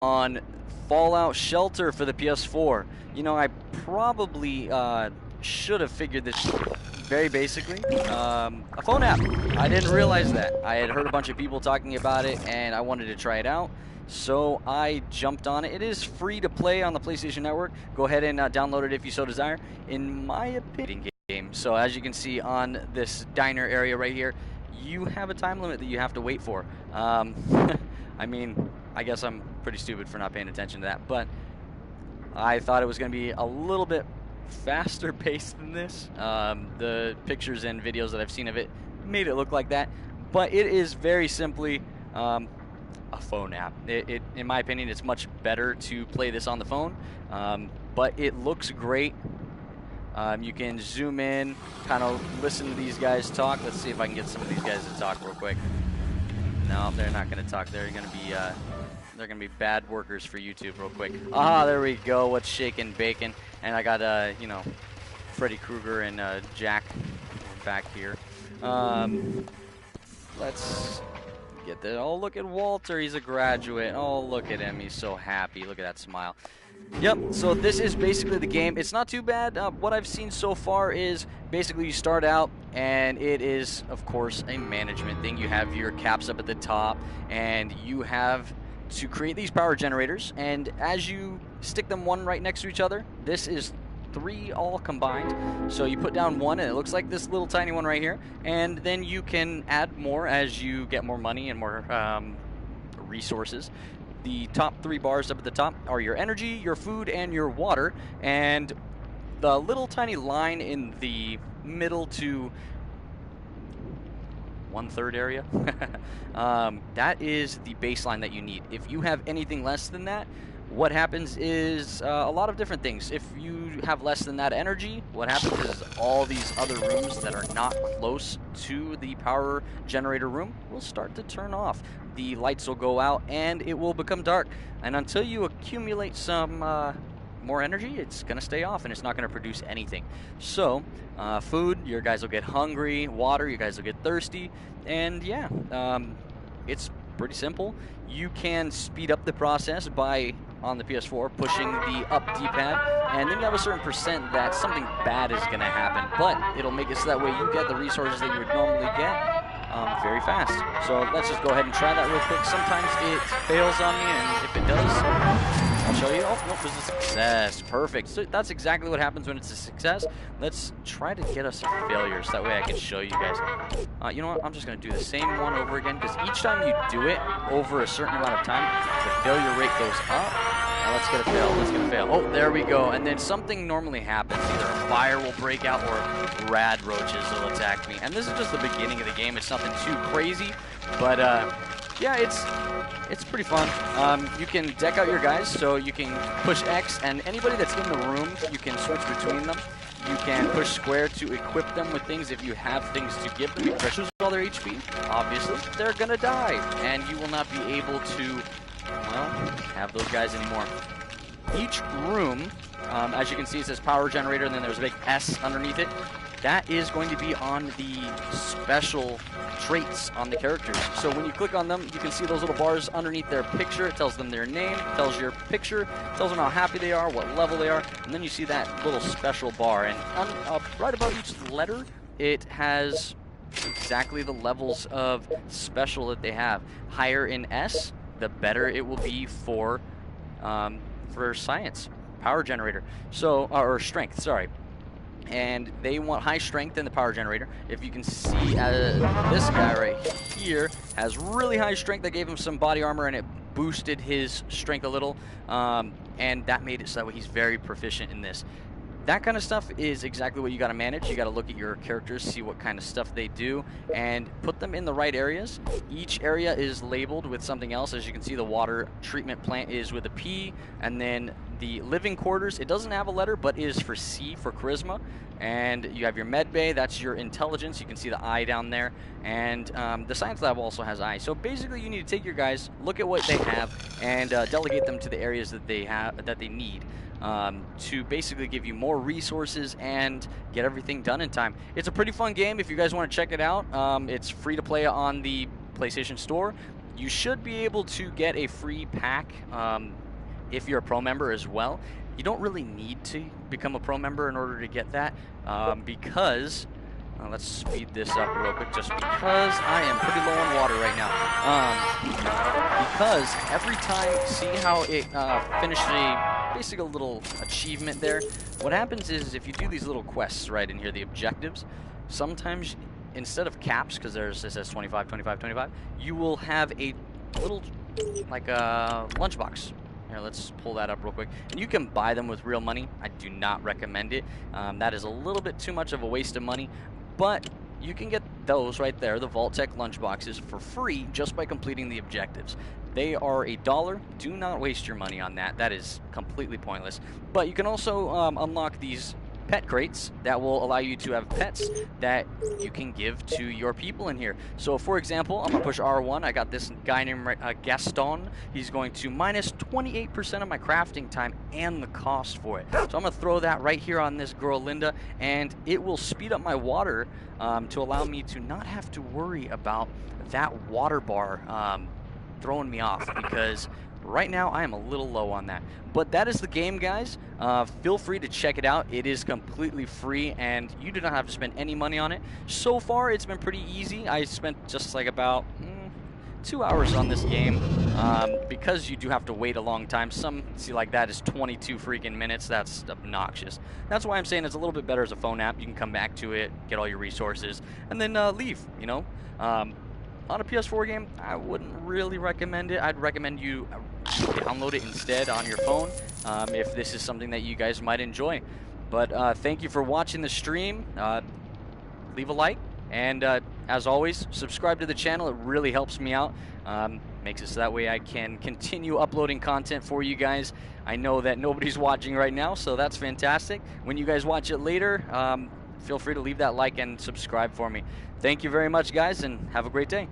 on Fallout Shelter for the PS4. You know, I probably should have figured this very basically. A phone app. I didn't realize that. I had heard a bunch of people talking about it, and I wanted to try it out. So I jumped on it. It is free to play on the PlayStation Network. Go ahead and download it if you so desire. In my opinion, game. So as you can see on this diner area right here, you have a time limit that you have to wait for. I mean, I guess I'm pretty stupid for not paying attention to that, but I thought it was going to be a little bit faster paced than this. The pictures and videos that I've seen of it made it look like that, but it is very simply a phone app. In my opinion, it's much better to play this on the phone, but it looks great. You can zoom in, kind of listen to these guys talk. Let's see if I can get some of these guys to talk real quick. No, they're not going to talk. They're going to be bad workers for YouTube real quick. Ah, there we go. What's shaking bacon? And I got you know, Freddy Krueger and Jack back here. Let's get that. Oh, look at Walter. He's a graduate. Oh, look at him. He's so happy. Look at that smile. Yep, so this is basically the game. It's not too bad. What I've seen so far is basically you start out, and it is, of course, a management thing. You have your caps up at the top, and you have to create these power generators. And as you stick them one right next to each other, this is 3 all combined. So you put down one, and it looks like this little tiny one right here. And then you can add more as you get more money and more resources. The top 3 bars up at the top are your energy, your food, and your water. And the little tiny line in the middle to 1/3 area, that is the baseline that you need. If you have anything less than that, what happens is a lot of different things. If you have less than that energy, what happens is all these other rooms that are not close to the power generator room will start to turn off. The lights will go out and it will become dark. And until you accumulate some more energy, it's going to stay off and it's not going to produce anything. So, food, your guys will get hungry. Water, you guys will get thirsty. And yeah, it's pretty simple. You can speed up the process by, on the PS4, pushing the up D-pad, and then you have a certain percent that something bad is going to happen, but it'll make it so that way you get the resources that you would normally get very fast. So let's just go ahead and try that real quick. Sometimes it fails on me, and if it does, I'll show you. Oh, nope, it was a success. Perfect. So that's exactly what happens when it's a success. Let's try to get us some failures. That way I can show you guys. You know what? I'm just going to do the same one over again, because each time you do it over a certain amount of time, the failure rate goes up. Now let's get a fail. Let's get a fail. Oh, there we go. And then something normally happens. Either a fire will break out or rad roaches will attack me. And this is just the beginning of the game. It's nothing too crazy, but yeah, it's pretty fun. You can deck out your guys, so you can push X, and anybody that's in the room, you can switch between them. You can push square to equip them with things if you have things to give them. You pressure all their HP, obviously, they're gonna die, and you will not be able to, well, have those guys anymore. Each room, as you can see, it says power generator, and then there's a big S underneath it. That is going to be on the special traits on the characters. So when you click on them, you can see those little bars underneath their picture. It tells them their name, tells your picture, tells them how happy they are, what level they are, and then you see that little special bar. And right above each letter, it has exactly the levels of special that they have. Higher in S, the better it will be for science, power generator. So, or strength, sorry. And they want high strength in the power generator. If you can see, this guy right here has really high strength. That gave him some body armor, and it boosted his strength a little, and that made it so that he's very proficient in this. That kind of stuff is exactly what you got to manage. You got to look at your characters, see what kind of stuff they do, and put them in the right areas. Each area is labeled with something else. As you can see, the water treatment plant is with a P, and then the living quarters, it doesn't have a letter, but is for C, for charisma. And you have your med bay, that's your intelligence. You can see the I down there. And the science lab also has I. So basically, you need to take your guys, look at what they have, and delegate them to the areas that they have, that they need. To basically give you more resources and get everything done in time. It's a pretty fun game if you guys want to check it out. It's free to play on the PlayStation Store. You should be able to get a free pack if you're a pro member as well. You don't really need to become a pro member in order to get that because let's speed this up real quick just because I am pretty low on water right now. Because every time, see how it finished basically a little achievement there? What happens is if you do these little quests right in here, the objectives, sometimes instead of caps, because it says 25, 25, 25, you will have a little, like a lunchbox. Here, let's pull that up real quick. And you can buy them with real money. I do not recommend it. That is a little bit too much of a waste of money. But you can get those right there, the Vault-Tec lunchboxes, for free just by completing the objectives. They are $1. Do not waste your money on that. That is completely pointless. But you can also unlock these pet crates that will allow you to have pets that you can give to your people in here. So for example, I'm gonna push R1. I got this guy named Gaston. He's going to minus 28% of my crafting time and the cost for it. So I'm gonna throw that right here on this girl Linda, and it will speed up my water to allow me to not have to worry about that water bar throwing me off, because right now I am a little low on that. But that is the game, guys. Feel free to check it out. It is completely free and you do not have to spend any money on it. So far it's been pretty easy. I spent just like about 2 hours on this game because you do have to wait a long time. Some see like that is 22 freaking minutes. That's obnoxious. That's why I'm saying it's a little bit better as a phone app. You can come back to it, get all your resources, and then leave, you know. On a PS4 game, I wouldn't really recommend it. I'd recommend you download it instead on your phone if this is something that you guys might enjoy. But thank you for watching the stream. Leave a like, and as always, subscribe to the channel. It really helps me out. Makes it so that way I can continue uploading content for you guys. I know that nobody's watching right now, so that's fantastic. When you guys watch it later, feel free to leave that like and subscribe for me. Thank you very much, guys, and have a great day.